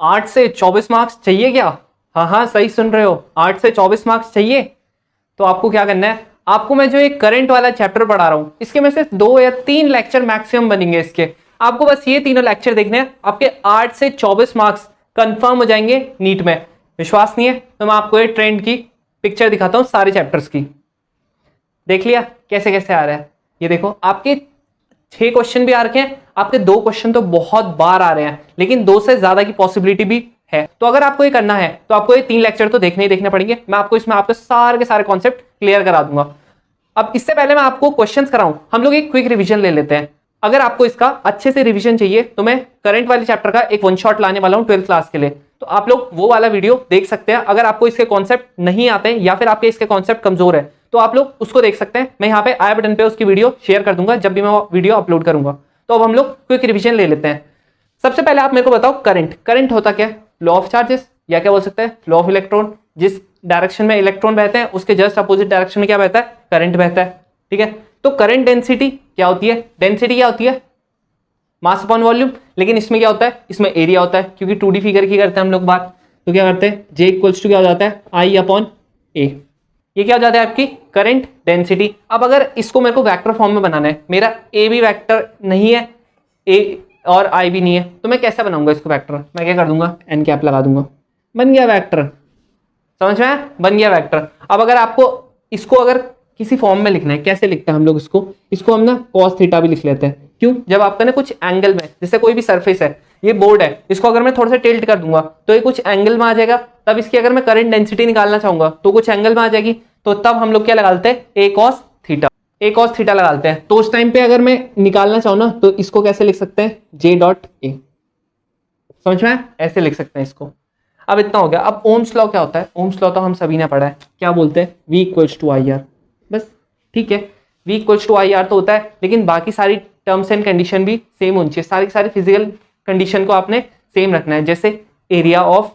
8 से 24 मार्क्स चाहिए क्या? हाँ हाँ सही सुन रहे हो, 8 से 24 मार्क्स चाहिए। तो आपको क्या करना है, आपको मैं जो एक करंट वाला चैप्टर पढ़ा रहा हूं इसके में से 2 या 3 लेक्चर मैक्सिमम बनेंगे इसके। आपको बस ये तीनों लेक्चर देखने हैं, आपके 8 से 24 मार्क्स कंफर्म हो जाएंगे नीट में। विश्वास नहीं है तो मैं आपको ये ट्रेंड की पिक्चर दिखाता हूं सारे चैप्टर्स की। देख लिया कैसे कैसे आ रहा है? ये देखो आपके 6 क्वेश्चन भी आ रखे हैं, आपके 2 क्वेश्चन तो बहुत बार आ रहे हैं, लेकिन 2 से ज्यादा की पॉसिबिलिटी भी है। तो अगर आपको ये करना है तो आपको ये 3 लेक्चर तो देखने ही देखने पड़ेंगे। मैं आपको इसमें आपके सारे के सारे कॉन्सेप्ट क्लियर करा दूंगा। अब इससे पहले मैं आपको क्वेश्चंस कराऊं, हम लोग एक क्विक रिवीजन ले लेते हैं। अगर आपको इसका अच्छे से रिवीजन चाहिए तो मैं करंट वाले चैप्टर का एक वन शॉट लाने वाला हूं 12th क्लास के लिए, तो आप लोग वो वाला वीडियो देख सकते हैं। अगर आपको इसके कॉन्सेप्ट नहीं आते हैं या फिर आपके इसके कॉन्सेप्ट कमजोर है तो आप लोग उसको देख सकते हैं। मैं यहाँ पे आई बटन पे उसकी वीडियो शेयर कर दूंगा जब भी मैं वीडियो अपलोड करूंगा। तो अब हम लोग क्विक रिवीजन ले लेते हैं। सबसे पहले आप मेरे को बताओ करंट होता क्या है? फ्लो ऑफ चार्जेस, या क्या बोल सकते हैं फ्लो ऑफ इलेक्ट्रॉन। जिस डायरेक्शन में इलेक्ट्रॉन बहते हैं उसके जस्ट अपोजिट डायरेक्शन में क्या बहता है? करंट बहता है। ठीक है, तो करंट डेंसिटी क्या होती है? डेंसिटी क्या होती है? Mass upon volume. लेकिन इसमें क्या होता है? इसमें एरिया होता है, क्योंकि 2D फिगर की करते हैं हम लोग बात। तो क्या करते हैं, J इक्वल्स टू क्या हो जाता है? I upon A। ये क्या हो जाता है आपकी करंट डेंसिटी। अब अगर इसको मेरे को वेक्टर फॉर्म में बनाना है, मेरा A भी वेक्टर नहीं है, A और I भी नहीं है, तो मैं कैसे बनाऊंगा इसको वेक्टर? मैं क्या कर दूंगा, एन कैप लगा दूंगा, बन गया वेक्टर। समझ में आया? बन गया वेक्टर। अब अगर आपको इसको अगर किसी फॉर्म में लिखना है, कैसे लिखते हैं हम लोग इसको हम ना cos थीटा भी लिख लेते हैं। क्यों? जब आपका ना कुछ एंगल में, जैसे कोई भी सरफेस है, ये बोर्ड है, इसको अगर मैं थोड़ा सा टिल्ट कर दूंगा तो ये कुछ एंगल में आ जाएगा। तब इसकी अगर मैं करंट डेंसिटी निकालना चाहूंगा तो कुछ एंगल में आ जाएगी, तो तब हम लोग क्या लगाते हैं? ए cos थीटा लगाते हैं। तो उस टाइम पे अगर मैं निकालना चाहूँ ना तो इसको कैसे लिख सकते हैं? J dot A. समझ में आया? ऐसे लिख सकते हैं इसको। अब इतना हो गया। अब ओम्स लॉ क्या होता है? ओम्स लॉ तो हम सभी ने पढ़ा है, क्या बोलते हैं? V equals to I R. बस ठीक है, V equals to I R तो होता है, लेकिन बाकी सारी टर्म्स एंड कंडीशन भी सेम होनी चाहिए। सारी की सारी फिजिकल कंडीशन को आपने सेम रखना है, जैसे area of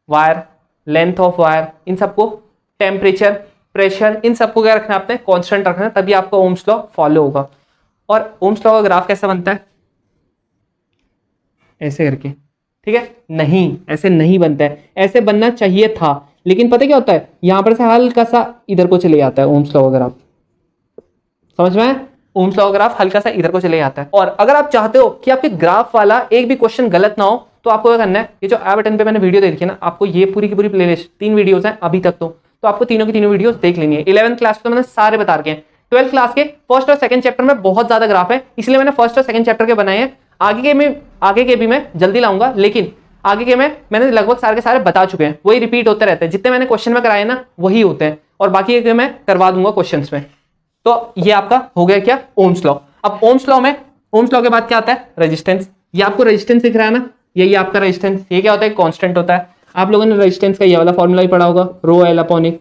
wire, length of wire, इन सबको, टेम्परेचर, प्रेशर, इन सबको क्या रखना है आपने? कांस्टेंट रखना है, तभी आपका ओम्स लॉ फॉलो होगा। और ओम्स लॉ का ग्राफ कैसे बनता है? ऐसे करके। ठीक है, नहीं ऐसे नहीं बनता है, ऐसे बनना चाहिए था, लेकिन पता क्या होता है, यहां पर से हल्का सा इधर को चले जाता है ओम्स लॉ का ग्राफ। समझ में आया? ओम्स लॉ का ग्राफ हल्का सा इधर को चले जाता है। और अगर आप चाहते हो कि आपके ग्राफ वाला एक भी क्वेश्चन गलत ना हो तो आपको क्या करना है, ये जो आई बटन पे मैंने वीडियो दे रखी है ना, आपको ये पूरी की पूरी प्लेलिस्ट 3 वीडियोस हैं अभी तक, तो आपको तीनों की तीनों वीडियोस देख लेनी है। 11th क्लास तो मैंने सारे बता रखे हैं। 12th क्लास के फर्स्ट और सेकंड चैप्टर में बहुत ज्यादा ग्राफ है, इसलिए मैंने फर्स्ट और सेकंड चैप्टर के बनाए हैं। आगे के भी मैं जल्दी लाऊंगा, लेकिन आगे के मैंने लगभग सारे के सारे बता चुके हैं। वही रिपीट होते रहते हैं, जितने मैंने क्वेश्चन में कराए ना वही होते हैं, और बाकी के मैं करवा दूंगा क्वेश्चंस में। तो ये आपका हो गया क्या? Ohm's law. अब ओम्स लॉ के बाद क्या आता है? रेजिस्टेंस। ये आपको रेजिस्टेंस दिख रहा है ना, यही आपका रेजिस्टेंस। ये क्या होता है? कांस्टेंट होता है। आप लोगों ने रेजिस्टेंस का ये वाला फॉर्मूला ही पढ़ा होगा, रो एल अपॉन ए।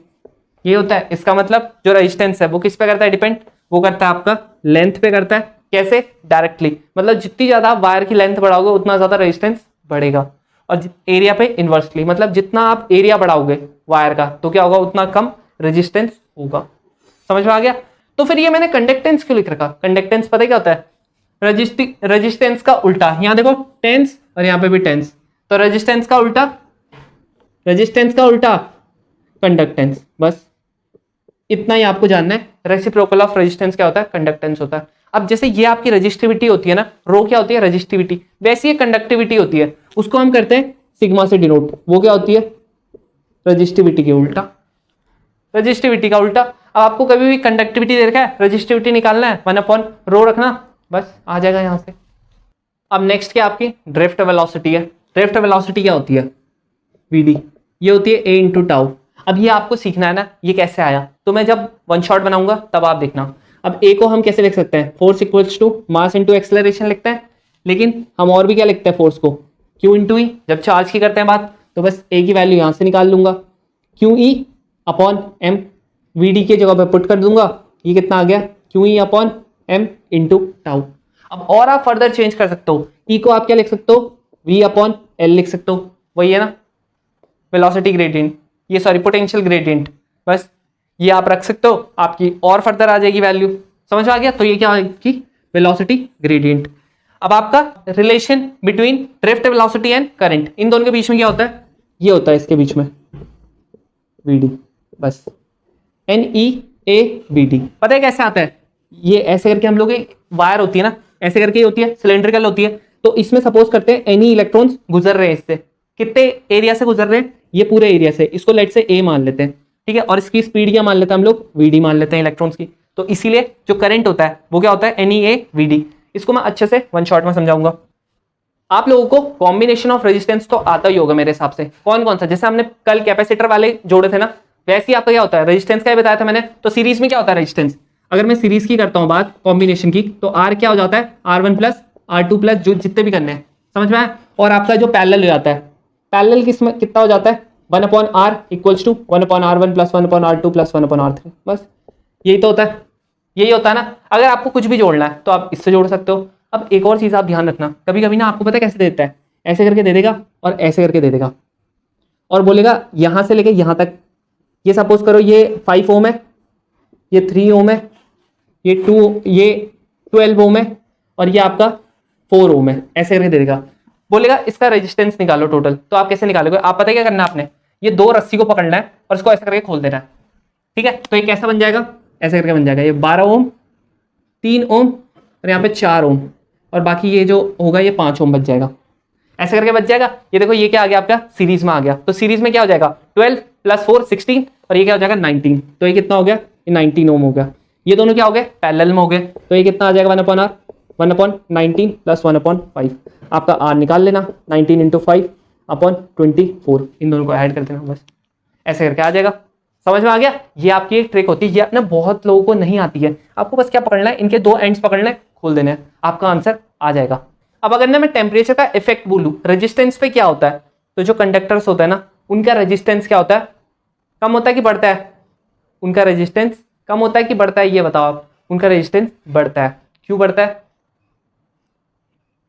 ये होता है, इसका मतलब जो रेजिस्टेंस है वो किस पे करता है डिपेंड? वो करता है आपका लेंथ पे करता है। कैसे? डायरेक्टली, मतलब जितनी ज्यादा आप वायर की लेंथ बढ़ाओगे उतना ज्यादा रेजिस्टेंस बढ़ेगा, और एरिया पे इनवर्सली, मतलब जितना आप एरिया बढ़ाओगे वायर का तो क्या होगा? उतना कम रेजिस्टेंस होगा। समझ में आ गया? तो फिर ये मैंने कंडक्टेंस क्यों लिख रखा? कंडक्टेंस पता है क्या होता है? रेजिस्टेंस का उल्टा। यहां देखो टेंस और यहां पे भी टेंस, तो रेजिस्टेंस का उल्टा कंडक्टेंस। बस इतना ही आपको जानना है। रेसिप्रोकल ऑफ रेजिस्टेंस क्या होता है? कंडक्टेंस होता है। अब जैसे ये आपकी रजिस्टिविटी होती है ना, रो क्या होती है? रजिस्टिविटी। वैसे ये कंडक्टिविटी होती है, उसको हम करते हैं सिग्मा से डिनोट। वो क्या होती है? रजिस्टिविटी के उल्टा। रजिस्टिविटी का उल्टा। अब आपको कभी भी कंडक्टिविटी दे रखा है, रजिस्टिविटी निकालना है, 1/रो रखना, बस आ जाएगा यहां से। अब नेक्स्ट क्या आपकी ड्रिफ्ट वेलोसिटी है। ड्रिफ्ट वेलोसिटी क्या होती है? वीडी। ये होती है ए इंटू टाउ। अब ये आपको सीखना है ना, ये कैसे आया, तो मैं जब वन शॉट बनाऊंगा तब आप देखना। अब ए को हम कैसे लिख सकते हैं? Force equals to mass into acceleration लिखते हैं, लेकिन हम और भी क्या लिखते हैं? फोर्स को क्यू इंटू ई। जब चार्ज की करते हैं बात तो बस ए की वैल्यू यहां से निकाल लूंगा, Q E upon M. VD की जगह पे पुट कर दूंगा, ये कितना आ गया? Q E upon M into tau. अब और आप फर्दर चेंज कर सकते हो, ई को आप क्या लिख सकते हो? वी अपॉन एल लिख सकते हो, वही है ना वेलोसिटी ग्रेडियंट, ये सॉरी पोटेंशियल ग्रेडियंट। बस ये आप रख सकते हो, आपकी और फर्दर आ जाएगी वैल्यू। समझ आ गया? तो ये क्या आएगी? Velocity gradient. अब आपका relation between drift velocity and current, इन दोनों के बीच में क्या होता है, ये होता है इसके बीच में वीडी, बस NEAVD। पता है कैसे आता है, ये ऐसे करके हम लोग एक वायर होती है ना, ऐसे करके होती है, सिलेंड्रिकल होती है, तो इसमें सपोज करते हैं एनी इलेक्ट्रॉन्स गुजर रहे हैं इससे, कितने एरिया से गुजर रहे हैं, ये पूरे एरिया से, इसको लेट से A मान लेते हैं, ठीक है, और इसकी स्पीड क्या मान लेते हैं हम लोग, VD मान लेते हैं इलेक्ट्रॉन्स की। तो इसीलिए जो करंट होता है वो क्या होता है, NEAVD। इसको मैं अच्छे से वन शॉट में समझाऊंगा। आप लोगों को कॉम्बिनेशन ऑफ रेजिस्टेंस तो आता ही होगा मेरे हिसाब से, कौन कौन सा, जैसे हमने कल कैपेसिटर वाले जोड़े थे ना, वैसे ही आपका क्या होता है, रेजिस्टेंस का ही बताया था मैंने। तो सीरीज में क्या होता है रेजिस्टेंस, अगर मैं सीरीज की करता हूं बात, कॉम्बिनेशन की, तो R क्या हो जाता है, R1 प्लस R2 प्लस, जो जितने भी करने हैं, समझ में आया। और आपका जो पैरेलल हो जाता है, पैरेलल किसमें कितना हो जाता है, 1/R equals to 1/R1 plus 1/R2 plus 1/R3, बस यही तो होता है, यही होता है ना। अगर आपको कुछ भी जोड़ना है तो आप इससे जोड़ सकते हो। अब एक और चीज आप ध्यान रखना, कभी कभी ना आपको पता है कैसे देता है, ऐसे करके दे देगा और ऐसे करके दे देगा, और बोलेगा यहां से लेके यहां तक, ये सपोज करो ये 5 ओम है, ये 3 ओम है, ये 12 ओम है, और ये आपका 4 ओम है, ऐसे करके दे देगा। बोलेगा इसका रेजिस्टेंस निकालो टोटल, तो आप कैसे निकालोगे, आप पता है क्या करना है आपने, ये 2 रस्सी को पकड़ना है और इसको ऐसे करके खोल देना है, ठीक है। तो ये कैसा बन जाएगा, ऐसे करके बन जाएगा, ये 12 ओम, 3 ओम, और यहाँ पे 4 ओम, और बाकी ये जो होगा ये 5 ओम बच जाएगा, ऐसे करके बच जाएगा। ये देखो ये क्या आ गया आपका, सीरीज में आ गया। तो सीरीज में क्या हो जाएगा, 12 प्लस 4 16, और ये क्या हो जाएगा 19। तो ये कितना हो गया, ये 19 ओम हो गया। ये दोनों क्या हो गए, पैरेलल में हो गए। तो ये कितना आ जाएगा, 1/R 1/19 प्लस 1/5। आपका R निकाल लेना, 19 इंटू 5/24, इन दोनों को ऐड कर देना, बस ऐसे करके आ जाएगा। समझ में आ गया। ये आपकी एक ट्रिक होती है, ये अपने बहुत लोगों को नहीं आती है। आपको बस क्या पकड़ना है, इनके 2 एंड्स पकड़ना है, खोल देना है, आपका आंसर आ जाएगा। अब अगर ना मैं टेम्परेचर का इफेक्ट बोलूं रेजिस्टेंस पे क्या होता है, तो जो कंडक्टर्स होता है ना, उनका रेजिस्टेंस क्या होता है, कम होता है कि बढ़ता है, उनका रेजिस्टेंस कम होता है कि बढ़ता है, ये बताओ आप। उनका रेजिस्टेंस बढ़ता है। क्यों बढ़ता है,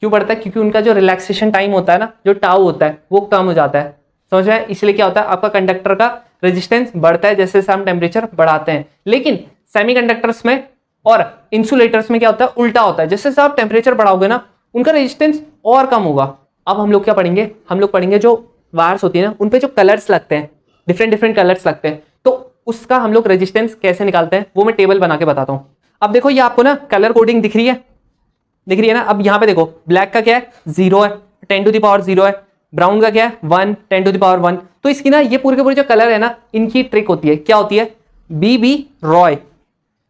क्यों बढ़ता है, क्योंकि उनका जो रिलैक्सेशन टाइम होता है ना, जो टाउ होता है, वो कम हो जाता है, समझ में। इसलिए क्या होता है, आपका कंडक्टर का रेजिस्टेंस बढ़ता है जैसे जैसे हम टेम्परेचर बढ़ाते हैं। लेकिन सेमीकंडक्टर्स में और इंसुलेटर्स में क्या होता है, उल्टा होता है, जैसे जैसे आप टेम्परेचर बढ़ाओगे ना, उनका रेजिस्टेंस और कम होगा। अब हम लोग क्या पढ़ेंगे, हम लोग पढ़ेंगे जो वायर्स होती है ना, उन पे जो कलर्स लगते हैं, डिफरेंट डिफरेंट कलर्स लगते हैं, तो उसका हम लोग रेजिस्टेंस कैसे निकालते हैं, वो मैं टेबल बना के बताता हूँ। अब देखो ये आपको ना कलर कोडिंग दिख रही है, दिख रही है ना। अब यहाँ पे देखो ब्लैक का क्या है, 0 है, 10⁻0 है। ब्राउन का क्या है, 1, 10⁻1। तो इसकी ना ये पूरे के पूरे जो कलर है ना, इनकी ट्रिक होती है, क्या होती है, BB Roy,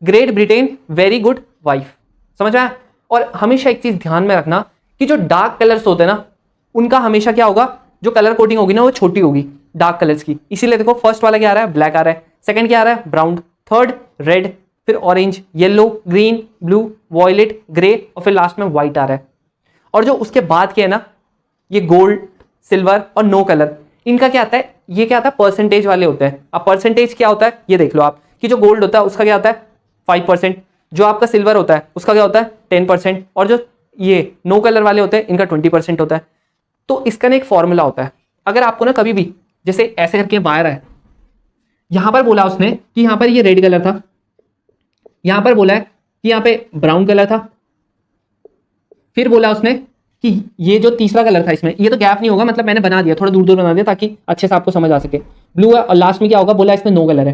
great Britain, very good wife, समझ में आया। और हमेशा एक चीज ध्यान में रखना कि जो डार्क कलर्स होते हैं ना, उनका हमेशा क्या होगा, जो कलर कोडिंग होगी ना, वो छोटी होगी डार्क कलर्स की। इसीलिए देखो फर्स्ट वाला क्या आ रहा है, ब्लैक आ रहा है, सेकंड क्या आ रहा है, ब्राउन, थर्ड रेड, फिर orange, yellow, green, blue, violet, grey, और फिर लास्ट में व्हाइट आ रहा है। और जो उसके बाद क्या है ना, ये गोल्ड, सिल्वर और नो कलर, इनका क्या आता है, ये क्या आता है, परसेंटेज वाले होते हैं। अब परसेंटेज क्या होता है, ये देख लो आप, कि जो गोल्ड होता है उसका क्या होता है 5%, जो आपका सिल्वर होता है उसका क्या होता है 10%, और जो ये नो कलर वाले होते हैं इनका 20% होता है। तो इसका ना एक फॉर्मूला होता है। अगर आपको ना कभी भी जैसे ऐसे करके वायर है, यहां पर बोला उसने कि यहां पर ये रेड कलर था, यहां पर बोला है कि यहां पे ब्राउन कलर था, फिर बोला उसने कि ये जो तीसरा कलर था इसमें, ये तो गैप नहीं होगा, मतलब मैंने बना दिया, थोड़ा दूर दूर बना दिया ताकि अच्छे से आपको समझ आ सके, ब्लू है, और लास्ट में क्या होगा, बोला इसमें नो कलर है।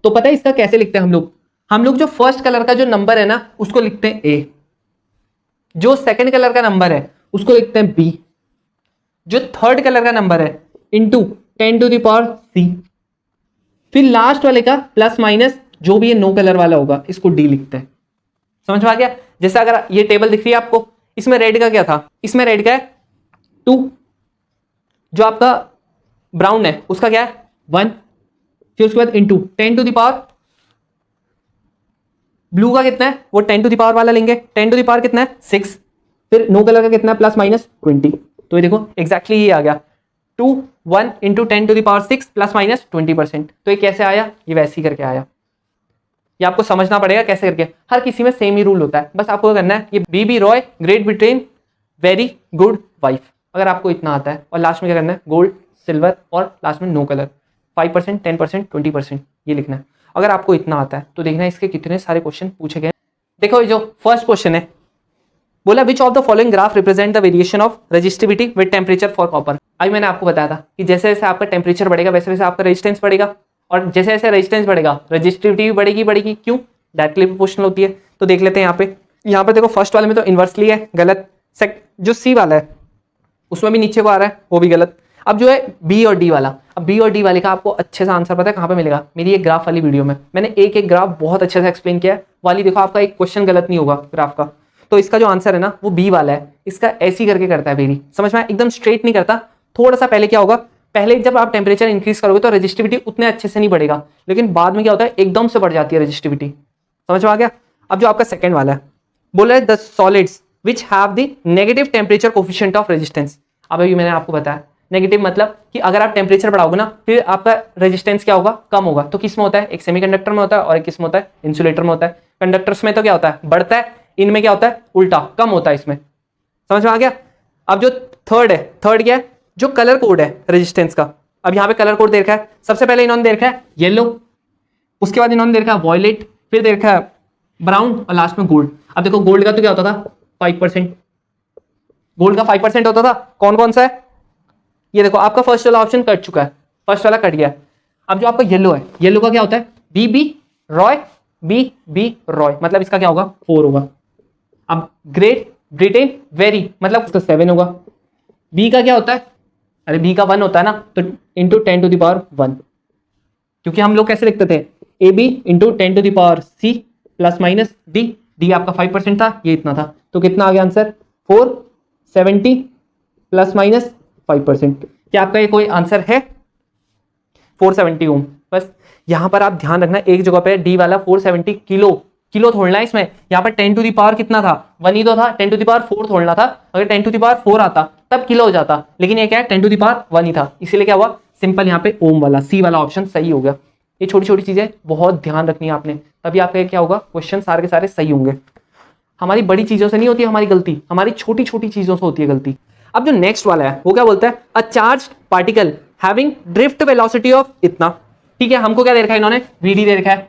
तो पता है इसका कैसे लिखते हैं हम लोग जो फर्स्ट कलर का जो नंबर है ना, उसको लिखते हैं A, जो सेकंड कलर का नंबर है उसको लिखते हैं B, जो थर्ड कलर का नंबर है इंटू 10⁻C, फिर लास्ट वाले का प्लस माइनस जो भी ये नो कलर वाला होगा इसको D लिखते हैं। समझ में आ गया। जैसे अगर ये टेबल दिख रही है आपको, इसमें रेड का क्या था, इसमें रेड का है 2, जो आपका ब्राउन है उसका क्या है 1, फिर उसके बाद इंटू 10⁻, ब्लू का कितना है, वो 10⁻ वाला लेंगे, 10⁻ कितना है 6, फिर नो कलर का कितना है प्लस माइनस 20। तो ये देखो एग्जैक्टली ये आ गया 2, 1 इंटू 10⁻6 प्लस माइनस 20%। तो ये कैसे आया, ये वैसे ही करके आया। ये आपको समझना पड़ेगा कैसे करके, हर किसी में सेम ही रूल होता है, बस आपको करना है ये BB Roy, great Britain, very good wife, अगर आपको इतना आता है, और लास्ट में क्या करना है, गोल्ड, सिल्वर, और लास्ट में नो कलर, 5%, 10%, 20%, ये लिखना है। अगर आपको इतना आता है तो देखना इसके कितने सारे क्वेश्चन पूछे गए। देखो ये जो फर्स्ट क्वेश्चन है बोला which of the following graph represent the variation of resistivity with temperature for copper. अभी मैंने आपको बताया था कि जैसे जैसे आपका टेम्परेचर बढ़ेगा वैसे वैसे आपका रेजिस्टेंस बढ़ेगा, और जैसे जैसे रेजिस्टेंस बढ़ेगा रजिस्टिविटी भी बढ़ेगी। क्यों? डायरेक्टली प्रोपोर्शनल होती है। तो देख लेते हैं यहाँ पे देखो फर्स्ट वाले में तो इन्वर्सली है, गलत। जो सी वाला है उसमें भी नीचे को आ रहा है, वो भी गलत। अब जो है बी और डी वाला, अब बी और डी वाले का आपको अच्छे से आंसर पता है कहाँ पे मिलेगा? मेरी एक ग्राफ वाली वीडियो में मैंने एक एक ग्राफ बहुत अच्छे से एक्सप्लेन किया है, वाली देखो आपका एक क्वेश्चन गलत नहीं होगा ग्राफ का। तो इसका जो आंसर है ना वो बी वाला है। इसका ऐसी करके करता है वेरी, समझ में? एकदम स्ट्रेट नहीं करता, थोड़ा सा पहले क्या होगा, पहले जब आप टेम्परेचर इंक्रीज करोगे तो रेजिस्टिविटी उतने अच्छे से नहीं बढ़ेगा, लेकिन बाद में क्या होता है एकदम से बढ़ जाती है रेजिस्टिविटी। समझ में आ गया? अब जो आपका सेकंड वाला है, बोला है the solids which have the negative temperature coefficient of resistance. अब अभी मैंने आपको बताया नेगेटिव मतलब कि अगर आप टेम्परेचर बढ़ाओगे ना फिर आपका रेजिस्टेंस क्या होगा? कम होगा। तो किस में होता है? एक सेमीकंडक्टर में होता है और एक किस में होता है? इंसुलेटर में होता है। कंडक्टर्स में तो क्या होता है? बढ़ता है, इनमें क्या होता है? उल्टा, कम होता है इसमें। समझ में आ गया? अब जो थर्ड है, थर्ड क्या है? जो कलर कोड है रेजिस्टेंस का। अब यहाँ पे कलर कोड दे रखा है, सबसे पहले इन्होंने दे रखा है येलो, उसके बाद इन्होंने दे रखा है वॉयलेट, फिर दे रखा है ब्राउन और लास्ट में गोल्ड। अब देखो गोल्ड का तो क्या होता था? 5%। गोल्ड का 5% होता था। कौन कौन सा है? ये देखो आपका फर्स्ट वाला ऑप्शन कट चुका है, फर्स्ट वाला कट गया। अब जो आपका येलो है, येलो का क्या होता है? B B Roy, B B Roy, मतलब इसका क्या होगा? 4 होगा। अब ग्रेट ब्रिटेन वेरी, मतलब उसका 7 होगा। बी का क्या होता है? अरे बी का 1 होता है ना, तो इंटू 10 टू द पावर 1, क्योंकि हम लोग कैसे लिखते थे? A B into 10 to the power C plus minus D. D आपका 5% था, ये इतना था, तो कितना आ गया आंसर? 470 plus minus 5%। क्या आपका ये कोई आंसर है? 470 ओम। बस यहां पर आप ध्यान रखना, एक जगह पे डी वाला 470 किलो, किलो थोड़ना है इसमें। यहाँ पर 10 टू दी पावर कितना था? 1 ही तो था। 10 टू दी पावर 4 थोड़ना था। अगर 10 टू दी पावर 4 आता तब किलो हो जाता, लेकिन ये क्या है? 10 टू दी पावर 1 ही था, इसीलिए क्या हुआ? सिंपल यहाँ पे ओम वाला सी वाला ऑप्शन सही हो गया। ये छोटी छोटी चीजें बहुत ध्यान रखनी है आपने, तभी आपका क्या होगा? क्वेश्चन सारे के सारे सही होंगे। हमारी बड़ी चीजों से नहीं होती हमारी गलती, हमारी छोटी छोटी चीजों से होती है गलती। अब जो नेक्स्ट वाला है वो क्या बोलता है? A charge particle having drift velocity of इतना। ठीक है, हमको क्या दे रखा है इन्होंने? वीडी दे रखा है।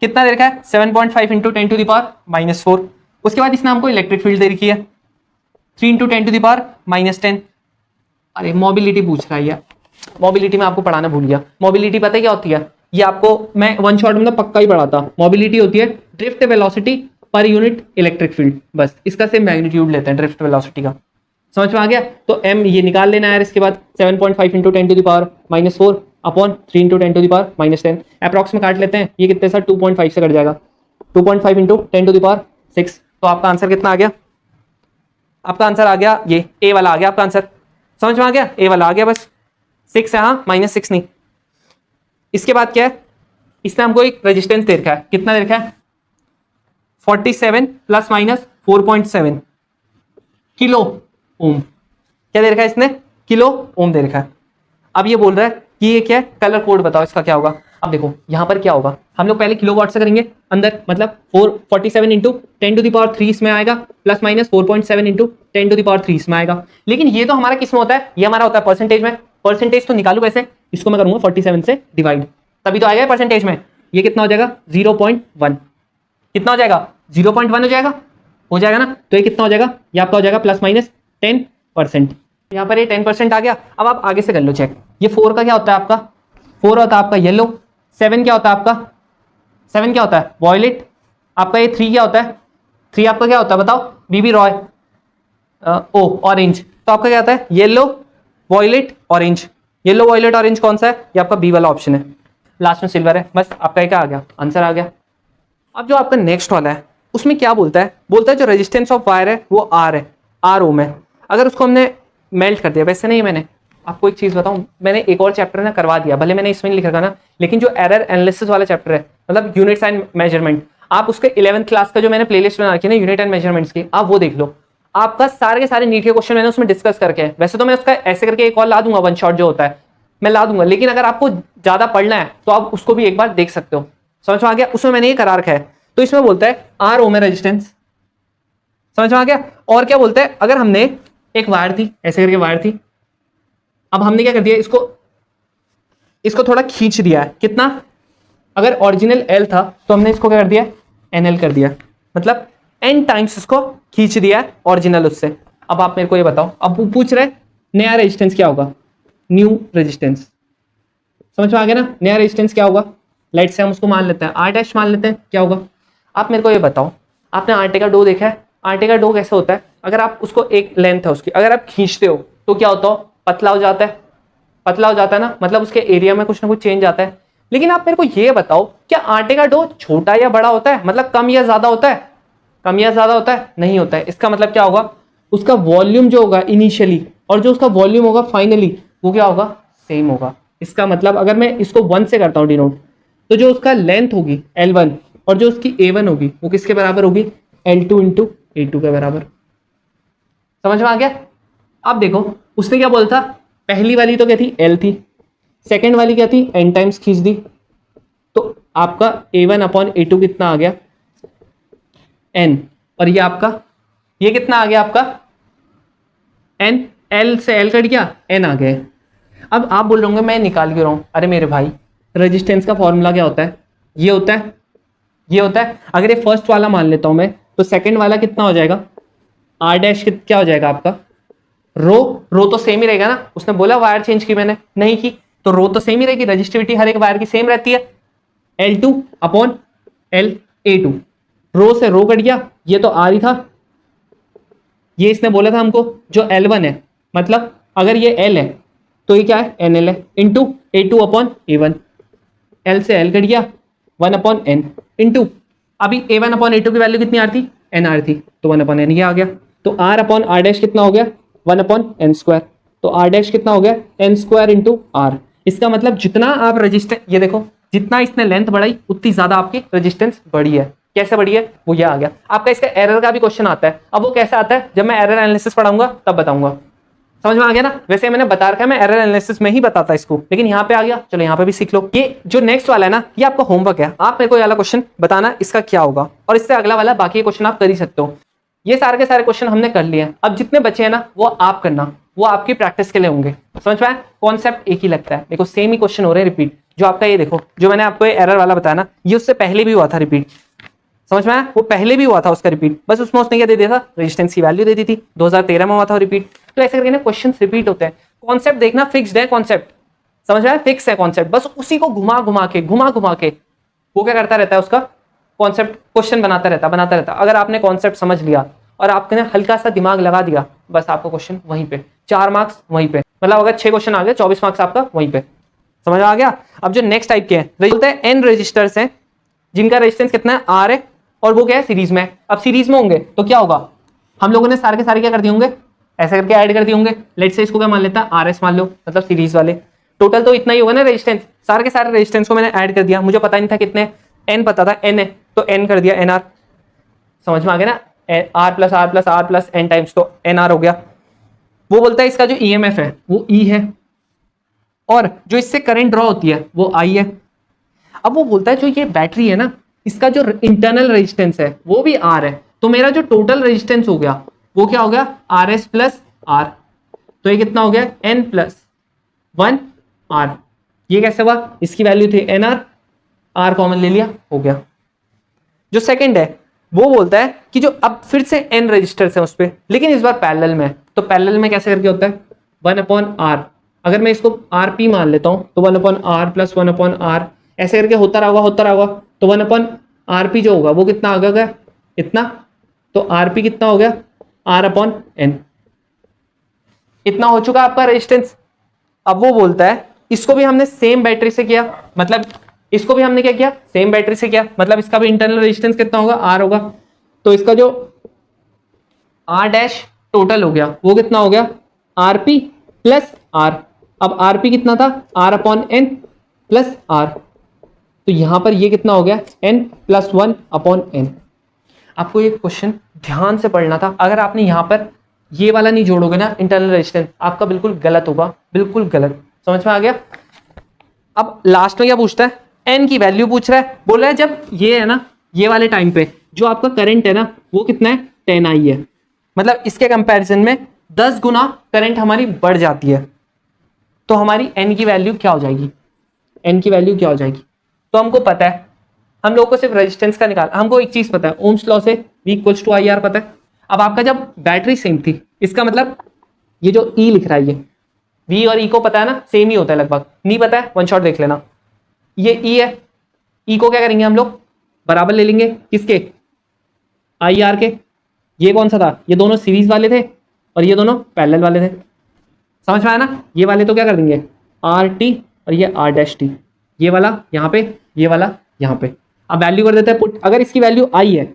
कितना दे रखा है? 7.5 इंटू 10 टू द पावर -4। उसके बाद इसने हमको इलेक्ट्रिक फील्ड दे रखी है 3 इंटू 10 टू द पावर -10। अरे मोबिलिटी पूछ रहा है यार, मोबिलिटी में आपको पढ़ाना भूल गया। मोबिलिटी पता है क्या होती है? ये आपको मैं वन शॉट में पक्का ही पढ़ाता। मोबिलिटी होती है drift velocity per unit electric field, बस इसका सेम मैग्नीट्यूड लेते हैं ड्रिफ्ट वेलोसिटी का। समझ में आ गया? तो m ये निकाल लेना है यार। इसके बाद 7.5 into 10 to the power -4 upon 3 into 10 to the power -10। Approx में काट लेते हैं, ये कितने सर? 2.5 से कट जाएगा। 2.5 इंटू 10 टू द पावर 6। तो आपका आंसर कितना आ गया? आपका आंसर आ गया ये ए वाला आ गया आपका आंसर। समझ में आ गया? ए वाला आ गया, बस 6 है, हाँ -6 नहीं। इसके बाद क्या है? इसने हमको एक रेजिस्टेंस दे रखा है। कितना दे रखा है? 47 प्लस माइनस 4.7 किलो ओम। क्या दे रखा है इसने? किलो ओम दे रखा है। अब ये बोल रहा है कि ये क्या है? कलर कोड बताओ इसका क्या होगा। अब देखो यहाँ पर क्या होगा, हम लोग पहले किलोवाट से करेंगे अंदर, मतलब 47 इंटू 10 टू द पावर 3 इसमें आएगा, plus minus 4.7 into 10 to the power 3 इसमें आएगा। लेकिन ये तो हमारा किस में होता है? ये हमारा होता है परसेंटेज में। परसेंटेज तो निकालू कैसे? इसको मैं करूंगा 47 से डिवाइड, तभी तो आएगा परसेंटेज में। ये कितना हो जाएगा? 0.1। कितना हो जाएगा? 0.1 हो जाएगा ना। तो ये कितना हो जाएगा? ये आपका हो जाएगा प्लस माइनस 10%। यहाँ पर ये 10% आ गया। अब आप आगे से कर लो चेक। ये 4 का क्या होता है आपका? 4 होता है आपका येलो। 7 क्या होता है आपका? 7 क्या होता है? वॉयलेट। आपका ये 3 क्या होता है? 3 आपका क्या होता है बताओ? BB Roy, O orange. तो आपका क्या होता है? Yellow violet orange. Yellow violet orange कौन सा है? ये आपका बी वाला ऑप्शन है। लास्ट में सिल्वर है। बस आपका क्या आ गया? आंसर आ गया। अब जो आपका नेक्स्ट वाला है उसमें क्या बोलता है? बोलता है जो रेजिस्टेंस ऑफ वायर है वो आर है, आर ओम है। अगर उसको हमने मेल्ट कर दिया, वैसे नहीं, मैंने आपको एक चीज बताऊं, मैंने एक और चैप्टर ना करवा दिया, भले मैंने इसमें नहीं लिखा था ना, लेकिन जो एरर एनालिसिस वाला चैप्टर है, मतलब यूनिट्स एंड मेजरमेंट, आप उसके 11th क्लास का जो मैंने प्लेलिस्ट बना रखी है ना यूनिट एंड मेजरमेंट्स की, आप वो देख लो। आपका सारे के सारे नीट के क्वेश्चन मैंने उसमें डिस्कस करके है। वैसे तो मैं उसका ऐसे करके एक और ला दूंगा, वन शॉट जो होता है मैं ला दूंगा, लेकिन अगर आपको ज्यादा पढ़ना है तो आप उसको भी एक बार देख सकते हो। समझ में आ गया? उसमें मैंने ये करा रखा है। तो इसमें बोलता है आर ओम है रेजिस्टेंस। समझ में आ गया? और क्या बोलता है? अगर हमने एक वायर थी, ऐसे करके वायर थी, अब हमने क्या कर दिया, इसको थोड़ा खींच दिया है। कितना? अगर ओरिजिनल एल था तो हमने इसको क्या कर दिया? एनएल कर दिया। मतलब n टाइम्स उसको खींच दिया है ओरिजिनल उससे। अब आप मेरे को ये बताओ, अब वो पूछ रहे नया रेजिस्टेंस क्या होगा, न्यू रेजिस्टेंस। समझ में आ गया ना, नया रेजिस्टेंस क्या होगा, लाइट से हम उसको मान लेते हैं R डैश मान लेते हैं, क्या होगा। आप मेरे को ये बताओ, आपने आटे का डो देखा है, आटे का डो कैसे होता है, अगर आप उसको एक लेंथ है उसकी, अगर आप खींचते हो तो क्या होता हो, पतला हो जाता है, पतला हो जाता है ना, मतलब उसके एरिया में कुछ ना कुछ चेंज आता है। लेकिन आप मेरे को ये बताओ, क्या आटे का डो छोटा या बड़ा होता है, मतलब कम या ज्यादा होता है, कम या ज्यादा होता है, नहीं होता है। इसका मतलब क्या होगा, उसका वॉल्यूम जो होगा इनिशियली और जो उसका वॉल्यूम होगा फाइनली, वो क्या होगा, सेम होगा। इसका मतलब अगर मैं इसको 1 से करता हूं डिनोट, तो जो उसका लेंथ होगी L1 और जो उसकी A1 होगी वो किसके बराबर होगी, L2 इंटू A2 के बराबर। समझ में आ गया। अब देखो उसने क्या बोला था, पहली वाली तो क्या थी, L थी, सेकेंड वाली क्या थी, N टाइम्स खींच दी, तो आपका A1 अपॉन A2 कितना आ गया, N, और ये आपका ये कितना आ गया आपका N, L से L कट गया, N आ गया। अब आप बोल रहे होंगे मैं निकाल क्यों रहा हूं, अरे मेरे भाई रेजिस्टेंस का फॉर्मूला क्या होता है, ये होता है, ये होता है। अगर ये फर्स्ट वाला मान लेता हूं मैं, तो सेकंड वाला कितना हो जाएगा, R डैश क्या हो जाएगा आपका, रो, रो तो सेम ही रहेगा ना, उसने बोला वायर चेंज की, मैंने नहीं की, तो रो तो सेम ही रहेगी, रजिस्टिविटी हर एक वायर की सेम रहती है, L2 अपॉन LA2, रो से रो कट गया, ये तो R ही था, ये इसने बोला था हमको जो L1 है, मतलब अगर ये L है तो ये क्या है, NL है, into A2 upon A1, L से L कट गया, 1 अपॉन N इंटू, अभी A1 अपॉन A2 की वैल्यू कितनी आ रही थी, NR थी, तो 1 अपॉन N ये आ गया, तो R अपॉन R डैश कितना हो गया, 1 अपॉन N स्क्वायर, तो R डैश कितना हो गया, N स्क्वायर इंटू R। इसका मतलब जितना आप रजिस्टेंस, ये देखो जितना इसने लेंथ बढ़ाई उतनी ज्यादा आपकी रेजिस्टेंस बढ़ी है। कैसे बढ़ी है, वो ये आ गया। आपका इसका एरर का भी क्वेश्चन आता है, अब वो कैसे आता है, जब मैं एरर एनालिसिस पढ़ाऊंगा तब बताऊंगा। समझ में आ गया ना, वैसे मैंने बता रखा है मैं एरर एनालिसिस में ही बताता इसको, लेकिन यहाँ पे आ गया, चलो यहाँ पे भी सीख लो। ये जो नेक्स्ट वाला है ना, ये आपका होमवर्क है, आप मेरे को ये वाला क्वेश्चन बताना इसका क्या होगा, और इससे अगला वाला बाकी क्वेश्चन आप कर ही सकते हो। ये सारे के सारे क्वेश्चन हमने कर लिए हैं, अब जितने बचे हैं ना वो आप करना, वो आपकी प्रैक्टिस के लिए होंगे। समझ में आया, कॉन्सेप्ट एक ही लगता है, देखो सेम ही क्वेश्चन हो रहे हैं रिपीट। जो आपका ये देखो, जो मैंने आपको एरर वाला बताया ना, ये उससे पहले भी हुआ था रिपीट। समझ में आया, वो पहले भी हुआ था उसका रिपीट, बस उसमें उसने क्या दे दिया था, रेजिस्टेंस की वैल्यू दे दी थी, 2013 में हुआ था रिपीट। तो ऐसे करके ना क्वेश्चंस रिपीट होते हैं। कॉन्सेप्ट देखना फिक्स्ड है, कॉन्सेप्ट समझ में आया, फिक्स है कॉन्सेप्ट, बस उसी को घुमा घुमा के वो क्या करता रहता है, उसका कॉन्सेप्ट क्वेश्चन बनाता रहता। अगर आपने कॉन्सेप्ट समझ लिया और आपने हल्का सा दिमाग लगा दिया, बस आपको क्वेश्चन वहीं पे, 4 मार्क्स वहीं पे, मतलब अगर 6 क्वेश्चन आ गए 24 मार्क्स आपका वहीं पे। समझ आ गया। अब जो नेक्स्ट टाइप के हैं, बोलते हैं एन रजिस्टर्स हैं जिनका रेजिस्टेंस कितना है, R है, और वो क्या है, सीरीज में। अब सीरीज में होंगे तो क्या होगा, हम लोगों ने सारे के सारे क्या कर दिए होंगे, ऐसे करके ऐड कर दिए होंगे। लेट से इसको क्या मान लेता है, RS मान लो, मतलब सीरीज वाले। टोटल तो इतना ही होगा ना रेजिस्टेंस, सारे के सारे रेजिस्टेंस को मैंने ऐड कर दिया, मुझे पता नहीं था कितने, N पता था, N है तो N कर दिया, NR। समझ में आ गया ना, R plus R plus R plus N times तो NR हो गया। वो बोलता है इसका जो EMF है वो E है, और जो इससे करंट ड्रॉ होती है वो I है। अब वो बोलता है जो ये बैटरी है ना, इसका जो इंटरनल रेजिस्टेंस है वो भी R है, तो मेरा जो टोटल रेजिस्टेंस हो गया वो क्या हो गया, RS प्लस R। तो ये कितना हो गया, N प्लस 1 R। ये कैसे हुआ, इसकी वैल्यू थी NR, R कॉमन ले लिया, हो गया। जो सेकंड है वो बोलता है कि जो अब फिर से N रजिस्टर्स है उस पर, लेकिन इस बार पैरेलल में, तो पैरेलल में कैसे करके होता है, 1 अपॉन R। अगर मैं इसको RP मान लेता हूं तो 1 upon R plus 1 upon R, ऐसे करके होता रहा, तो 1 अपॉन RP जो होगा वो कितना आ गया, इतना, तो RP कितना हो गया, R अपॉन N। इतना हो चुका आपका रेजिस्टेंस। अब वो बोलता है इसको भी हमने सेम बैटरी से किया, मतलब इसको भी हमने क्या किया, सेम बैटरी से किया, मतलब इसका भी इंटरनल रेजिस्टेंस कितना होगा, R होगा। तो इसका जो R डैश टोटल हो गया वो कितना हो गया, RP प्लस R। अब RP कितना था, R upon N plus R, तो यहां पर ये कितना हो गया, N प्लस 1 अपॉन N। आपको ये क्वेश्चन ध्यान से पढ़ना था, अगर आपने यहां पर ये वाला नहीं जोड़ोगे ना इंटरनल रेजिस्टेंस, आपका बिल्कुल गलत होगा, बिल्कुल गलत। समझ में आ गया। अब लास्ट में क्या पूछता है, N की वैल्यू पूछ रहा है, बोल रहा है जब ये है ना, ये वाले टाइम पे जो आपका करंट है ना वो कितना है, 10I है, मतलब इसके कंपैरिजन में 10 गुना करंट हमारी बढ़ जाती है, तो हमारी N की वैल्यू क्या हो जाएगी, N की वैल्यू क्या हो जाएगी। तो हमको पता है, हम लोग को सिर्फ रेजिस्टेंस का निकाल, हमको एक चीज पता है, ओम्स लॉ से V equals to I R पता है। अब आपका जब बैटरी सेम थी, इसका मतलब ये जो E लिख रहा है ये V और E को पता है ना, सेम ही होता है लगभग। नहीं पता है, वन शॉट देख लेना। ये E है, E को क्या करेंगे हम लोग, बराबर ले लेंगे किसके, आई आर के। ये कौन सा था, ये दोनों सीरीज वाले थे और ये दोनों पैरेलल वाले थे, समझ में आया ना। ये वाले तो क्या कर देंगे आर टी और ये आर डैश टी, ये वाला यहाँ पे, ये वाला यहाँ पे। अब वैल्यू कर देते हैं पुट। अगर इसकी वैल्यू आई है,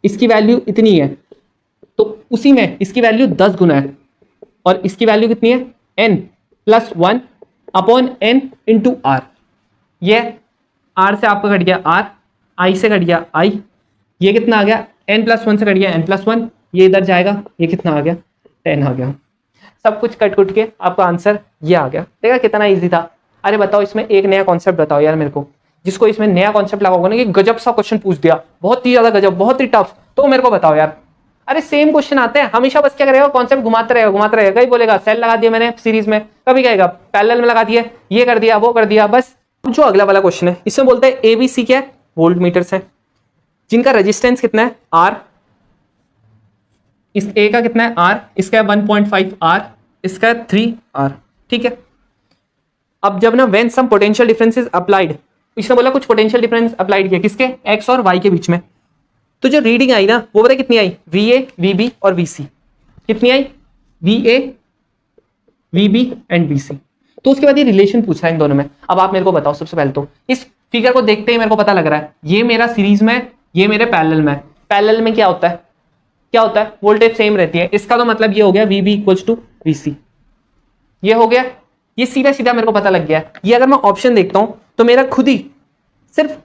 इसकी वैल्यू इतनी है, तो उसी में इसकी वैल्यू 10 गुना है और इसकी वैल्यू कितनी है n plus 1 upon n into R. ये r से आपका घट गया r, i से घट गया i, ये कितना आ गया n प्लस 1 से घट गया n प्लस 1, ये इधर जाएगा, ये कितना आ गया 10 आ गया। सब कुछ कट कुट के आपका आंसर ये आ गया। देखा कितना ईजी था। अरे बताओ इसमें एक नया कॉन्सेप्ट बताओ यार मेरे को, जिसको इसमें नया कॉन्सेप्ट लगा होगा ना कि गजब सा क्वेश्चन पूछ दिया, बहुत ही ज्यादा गजब, बहुत ही टफ, तो मेरे को बताओ यार। अरे सेम क्वेश्चन आते हैं हमेशा, बस क्या करेगा कॉन्सेप्ट घुमाते रहेगा। कहीं बोलेगा सेल लगा दिया मैंने सीरीज में, कभी कहेगा पैरेलल में लगा दिया, ये कर दिया वो कर दिया बस। जो अगला वाला क्वेश्चन है इसमें बोलते हैं एबीसी क्या है, वोल्ट मीटर्स है, जिनका रेजिस्टेंस कितना है आर, इस ए का कितना है आर, इसका है 1.5 आर, इसका है 3 आर, ठीक है। अब जब ना when some potential differences applied, इसने बोला कुछ पोटेंशियल डिफरेंस अप्लाइड किया किसके, एक्स और वाई के बीच में, तो जो रीडिंग आई ना वो पता कितनी आई, वी ए वी बी और वी सी, कितनी आई V A V B and V C. तो उसके बाद ये रिलेशन पूछ रहा है इन दोनों में। अब आप मेरे को बताओ, सबसे पहले तो इस फिगर को देखते ही मेरे को पता लग रहा है ये मेरा सीरीज में, ये मेरे पैरेलल में। पैरेलल में क्या होता है, क्या होता है, वोल्टेज सेम रहती है। इसका तो मतलब ये हो गया V B equals to V C, ये हो गया, ये सीधा सीधा मेरे को पता लग गया है। ये अगर मैं ऑप्शन देखता हूं तो मेरा खुद ही सिर्फ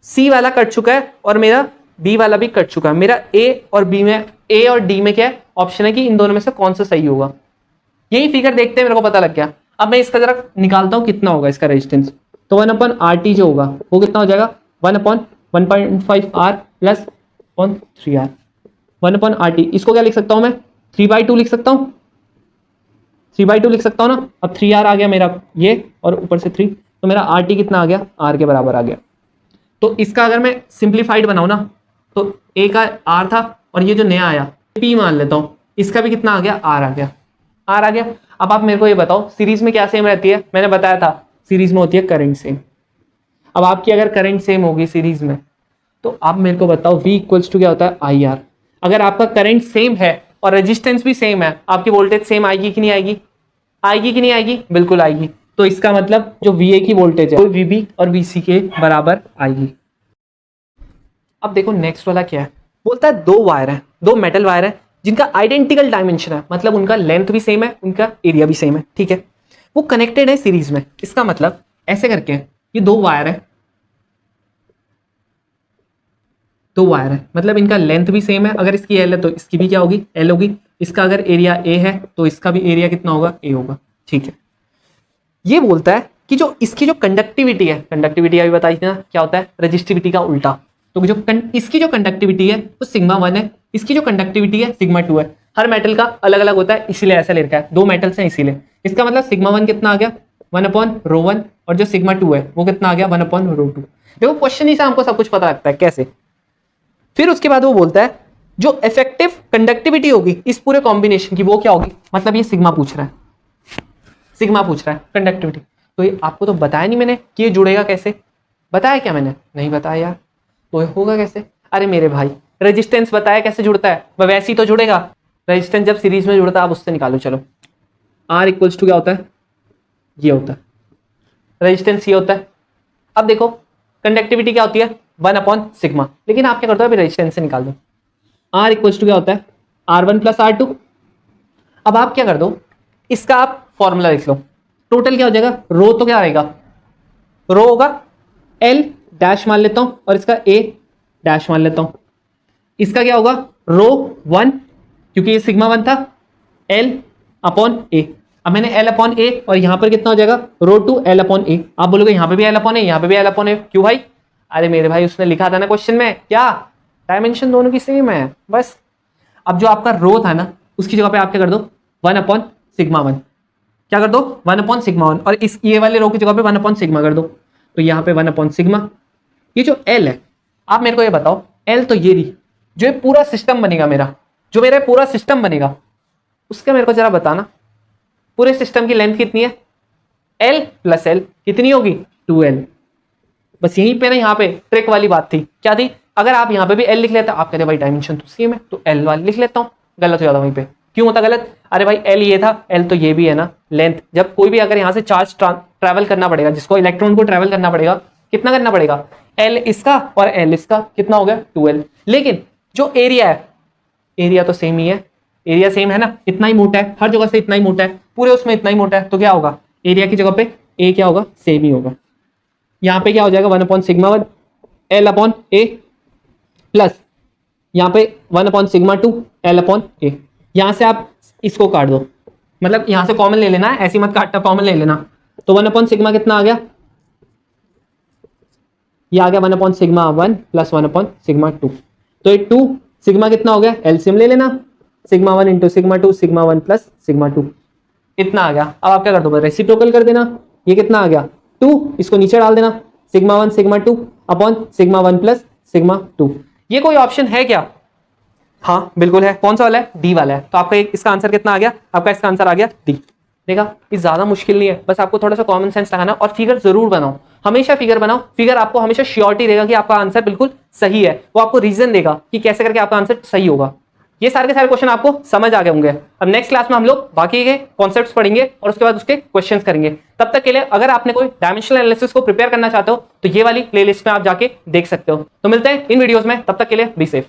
सी वाला कट चुका है और मेरा बी वाला भी कट चुका है। मेरा ए और बी में, ए और डी में क्या है ऑप्शन है कि इन दोनों में से कौन सा सही होगा। यही फिगर देखते हैं मेरे को पता लग गया। अब मैं इसका जरा निकालता हूं कितना होगा इसका रेजिस्टेंस। तो 1 अपॉन आर टी जो होगा वो कितना हो जाएगा 1 upon 1.5 R plus 3 R, 1 upon R T. इसको क्या लिख सकता हूं मैं 3/2 लिख सकता हूं, 3/2 लिख सकता हूं ना। अब 3 आर आ गया मेरा ये और ऊपर से 3, तो मेरा आर टी कितना आ गया आर के बराबर आ गया। तो इसका अगर मैं सिंप्लीफाइड बनाऊं ना तो ए का आर था और ये जो नया आया पी मान लेता हूं, इसका भी कितना आ गया आर आ गया, आर आ गया। अब आप मेरे को ये बताओ सीरीज में क्या सेम रहती है, मैंने बताया था सीरीज में होती है करंट सेम। अब आपकी अगर करंट सेम होगी सीरीज में तो आप मेरे को बताओ V इक्वल्स टू क्या होता है आई आर। अगर आपका करंट सेम है और रेजिस्टेंस भी सेम है, आपकी वोल्टेज सेम आएगी कि नहीं आएगी, आएगी कि नहीं आएगी, बिल्कुल आएगी। तो इसका मतलब जो VA की वोल्टेज है वो VB और VC के बराबर आएगी। अब देखो नेक्स्ट वाला क्या है, बोलता है दो वायर है, दो मेटल वायर है जिनका आइडेंटिकल डायमेंशन है, मतलब उनका लेंथ भी सेम है, उनका एरिया भी सेम है, ठीक है। वो कनेक्टेड है सीरीज में। इसका मतलब ऐसे करके ये दो वायर है, दो वायर है मतलब इनका लेंथ भी सेम है। अगर इसकी एल है तो इसकी भी क्या होगी एल होगी। इसका अगर एरिया ए है तो इसका भी एरिया कितना होगा ए होगा, ठीक है। ये बोलता है कि जो इसकी जो कंडक्टिविटी है, कंडक्टिविटी अभी बताई थी ना क्या होता है रेजिस्टिविटी का उल्टा। तो जो इसकी जो कंडक्टिविटी है वो सिग्मा 1 है, इसकी जो कंडक्टिविटी है सिग्मा 2 है। हर मेटल का अलग अलग होता है इसीलिए ऐसा ले रखा है, दो मेटल्स हैं इसीलिए। इसका मतलब सिग्मा 1 कितना आ गया 1 अपॉन रो 1 और जो सिग्मा 2 है वो कितना आ गया 1 अपॉन रो 2। देखो क्वेश्चन ही से हमको सब कुछ पता लगता है कैसे। फिर उसके बाद वो बोलता है जो इफेक्टिव कंडक्टिविटी होगी इस पूरे कॉम्बिनेशन की वो क्या होगी, मतलब ये सिग्मा पूछ रहा है, सिग्मा पूछ रहा है कंडक्टिविटी। तो ये आपको तो बताया नहीं मैंने कि ये जुड़ेगा कैसे, बताया क्या मैंने, नहीं बताया यार। तो होगा कैसे, अरे मेरे भाई रेजिस्टेंस बताया कैसे जुड़ता है, वह वैसे ही तो जुड़ेगा। रेजिस्टेंस जब सीरीज में जुड़ता है आप उससे निकालो। चलो आर इक्वल्स टू क्या होता है, ये होता है रेजिस्टेंस, ये होता है। अब देखो कंडक्टिविटी क्या होती है 1 अपॉन सिग्मा, लेकिन आप क्या करते हो अभी रेजिस्टेंस से निकाल दो। आर इक्वल्स टू क्या होता है R1 प्लस R2। अब आप क्या कर दो इसका आप फॉर्मूला लिख लो, टोटल क्या हो जाएगा रो तो क्या रहेगा रो होगा L डैश मान लेता हूं और इसका A डैश मान लेता हूं। इसका क्या होगा रो 1 क्योंकि ये सिग्मा 1 था L अपॉन A। अब मैंने L अपॉन A और यहां पर कितना हो जाएगा रो 2 L अपॉन A। आप बोलोगे यहां पे भी L अपॉन A यहां पे भी L अपॉन A, क्यों भाई, अरे मेरे भाई उसने लिखा था ना क्वेश्चन में क्या डायमेंशन दोनों की सेम है बस। अब जो आपका रो था ना उसकी जगह पे आप क्या कर दो 1 अपॉन सिग्मा 1, क्या कर दो 1 अपॉन सिग्मा 1 और इस ये वाले रो की जगह पे 1 अपॉन सिग्मा कर दो। तो यहाँ पे 1 अपॉन सिग्मा, ये जो L है आप मेरे को ये बताओ L तो ये रही जो ये पूरा सिस्टम बनेगा मेरा, जो मेरा पूरा सिस्टम बनेगा, उसका मेरे को जरा बताना पूरे सिस्टम की लेंथ कितनी है? L प्लस L कितनी होगी? 2L। बस यहीं पे ना यहाँ पे ट्रिक वाली बात थी। क्या थी? अगर आप यहाँ पे भी L लिख लेते, आप कहते भाई डायमेंशन तो सेम है तो L वाली लिख लेता हूँ, गलत हो जाता वहीं पे। क्यों होता गलत? अरे भाई L ये था, L तो ये भी है ना लेंथ। जब कोई भी अगर यहाँ से चार्ज ट्रैवल करना पड़ेगा, जिसको इलेक्ट्रॉन को ट्रैवल करना पड़ेगा, कितना करना पड़ेगा? L इसका और L इसका, कितना हो गया? 2L। लेकिन जो एरिया है, एरिया तो सेम ही है, एरिया सेम है ना, इतना ही मोटा है, हर जगह से इतना ही मोटा है, पूरे उसमें इतना ही मोटा है, तो क्या होगा? एरिया की जगह पे ए क्या होगा? सेम ही होगा। यहाँ पे क्या हो जाएगा? 1/σ1 L/A प्लस यहाँ पे 1/σ2 L/A। यहाँ से आप इसको काट दो, मतलब यहाँ से कॉमन ले लेना है, ऐसी मत काटना, कॉमन ले लेना। तो 1/σ कितना आ गया? ये आ गया 1/σ1 प्लस 1/σ2। तो ये 2 सिग्मा कितना हो गया? एलसीएम ले लेना, σ1 इंटू σ2, σ1 प्लस σ2, इतना आ गया। अब आप क्या कर दो? रेसिप्रोकल कर देना। ये कितना आ गया? 2, इसको नीचे डाल देना, σ1 σ2 अपॉन σ1 प्लस σ2। ये कोई ऑप्शन है क्या? हाँ बिल्कुल है। कौन सा वाला है? डी वाला है। तो आपका इसका आंसर कितना आ गया? आपका इसका आंसर आ गया डी। देखा, ये ज्यादा मुश्किल नहीं है, बस आपको थोड़ा सा कॉमन सेंस लगाना और फिगर जरूर बनाओ, हमेशा फिगर बनाओ। फिगर आपको हमेशा श्योरिटी देगा कि आपका आंसर बिल्कुल सही है, वो आपको रीजन देगा कि कैसे करके आपका आंसर सही होगा। ये सारे के सारे क्वेश्चन आपको समझ आ गए होंगे। अब नेक्स्ट क्लास में हम लोग बाकी के कॉन्सेप्ट्स पढ़ेंगे और उसके बाद उसके क्वेश्चंस करेंगे। तब तक के लिए अगर आपने कोई डायमेंशनल एनालिसिस को प्रिपेयर करना चाहते हो तो ये वाली प्लेलिस्ट में आप जाके देख सकते हो। तो मिलते हैं इन वीडियोस में, तब तक के लिए बी सेफ।